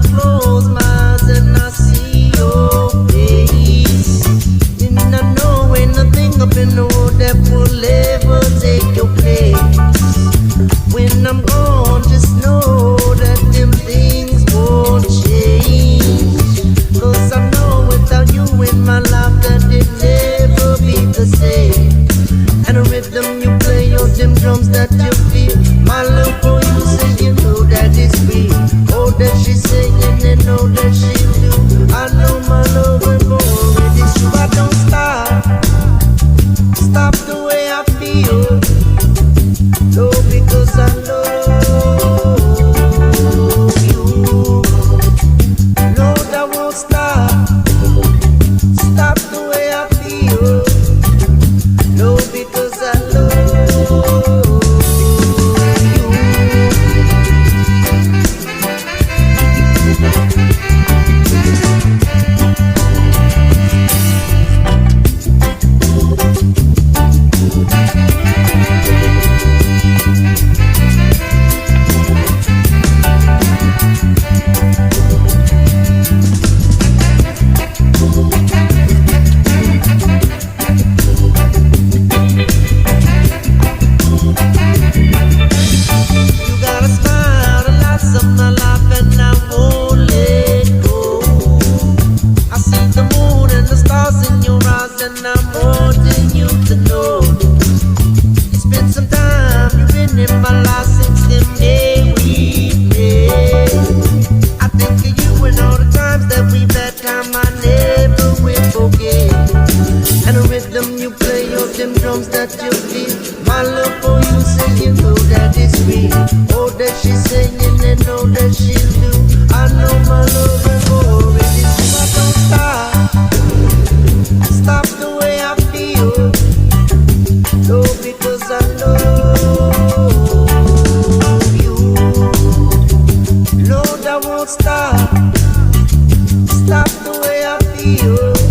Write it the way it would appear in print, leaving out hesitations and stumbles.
close my eyes and I see your face. And I know ain't nothing up in the world that will ever take your place. When I'm gone, just know that them things won't change. 'Cause I know without you in my life that it never be the same. And the rhythm you play on them drums that you feel, my love for you say you know that it's real. Oh, that she's singing and know that she do. I know my love will go with it. So I don't stop the way I feel. No, because I love you. Lord, I won't stop the way I feel. No, because I love you. Stop the way I feel.